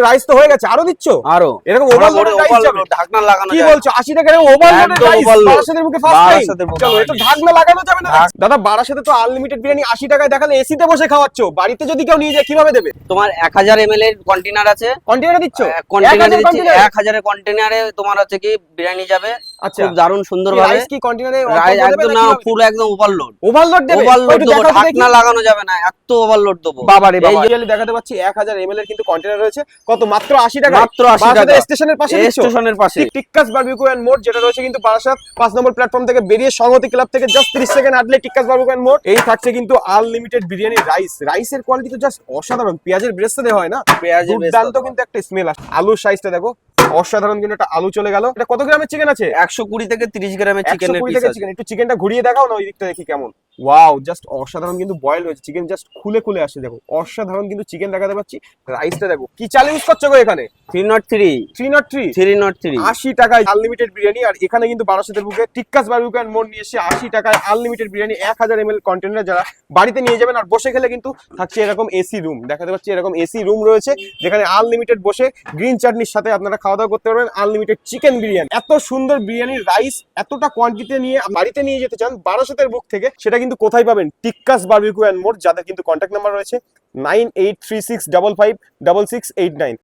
Rice তো হয়ে গেছে, আরো দিচ্ছ? আরো এরকম ওভারলোড রাইস যাবে? ঢাকনা লাগানো কি যাবে। বলছো 80 টাকা এরকম ওভারলোড একদম রাইস overload। বারাসাতের বুকে ফার্স্ট টাইম? বারাসাতের বুকে চলো এটা ঢাকনা লাগানো যাবে না? দাদা বারাসাতে তো আনলিমিটেড বিরিয়ানি 80 টাকায় দেখালে এসিতে বসে খাওয়াচ্ছো, বাড়িতে যদি কেউ নিয়ে যায় কিভাবে দেবে? তোমার 1000 ml এর কন্টেনার আছে, কন্টেনারে দিচ্ছ? কন্টেনারে 1000 দিচ্ছি, container? 1000 এর কন্টেনারে তোমার হচ্ছে কি বিরিয়ানি যাবে। আচ্ছা, খুব দারুণ সুন্দর ভাবে। রাইস কি কন্টেনারে একদম না, ফুল একদম ওভারলোড। ওভারলোড দেবে? ওভারলোড দেবো, দেখাতে ঢাকনা লাগানো যাবে না, এত ওভারলোড দেবো। বাবারে এই বাবা, যে এই দেখাতে পাচ্ছি 1000 ml এর কিন্তু কন্টেনার রয়েছে। কত? মাত্র 80 টাকা? মাত্র 80 টাকা। স্টেশনের পাশে দিচ্ছ? স্টেশনের পাশে। টিক্কাস বারবিকিউ এন্ড মোর, যেটা রয়েছে কিন্তু বারাসাত 5 নম্বর প্ল্যাটফর্ম থেকে বেরিয়ে সংহতি ক্লাব থেকে জাস্ট 30 সেকেন্ড হাঁটলে টিক্কাস বারবিকিউ এন্ড মোর। এই থাকছে কিন্তু আনলিমিটেড বিরিয়ানি রাইস। রাইসের কোয়ালিটি তো জাস্ট অসাধারণ। পেঁয়াজের ব্রেস্তা দেওয়া হয় না, পেঁয়াজের দুর্দান্ত কিন্তু একটা স্মেল আসে। আলুর সাইজটা দেখো, অসাধারণ কিন্তু একটা আলু চলে গেল। এটা কত গ্রামের চিকেন আছে? 120 থেকে 30 গ্রামের চিকেনের 120 পিস থেকে আছে। চিকেন। একটু চিকেনটা ঘুরিয়ে দেখাও না, ওই দিকটা দেখি কেমন। ওয়াও, জাস্ট অসাধারণ কিন্তু বয়েল হয়েছে চিকেন, জাস্ট খুলে খুলে আসে। দেখো অসাধারণ কিন্তু চিকেন দেখাতে পাচ্ছি। রাইসটা দেখো, কি চাল ইউজ করছো গো এখানে? 303 303 80 টাকায় আনলিমিটেড বিরিয়ানি। আর এখানে কিন্তু বারাসাতের বুকে টিক্কাস বারবিকিউ এন্ড মোর নিয়ে এসে 80 টাকায় আনলিমিটেড বিরিয়ানি 1000 ml কন্টেনার, যারা বাড়িতে নিয়ে যাবেন। আর বসে খেলে কিন্তু থাকছে এরকম এসি রুম, দেখাতে পাচ্ছি এরকম এসি রুম রয়েছে, যেখানে আনলিমিটেড বসে গ্রিন চাটনির সাথে আপনারা খাওয়া দাওয়া করতে পারবেন। আনলিমিটেড চিকেন বিরিয়ানি, এত সুন্দর বিরিয়ানির রাইস এতটা কোয়ান্টিটি নিয়ে বাড়িতে নিয়ে যেতে চান বারাসাতের বুক থেকে, সেটা কিন্তু কোথায় পাবেন? টিক্কাস বারবিকিউ এন্ড মোর, যাদের কিন্তু কন্ট্যাক্ট নাম্বার রয়েছে 9836556689।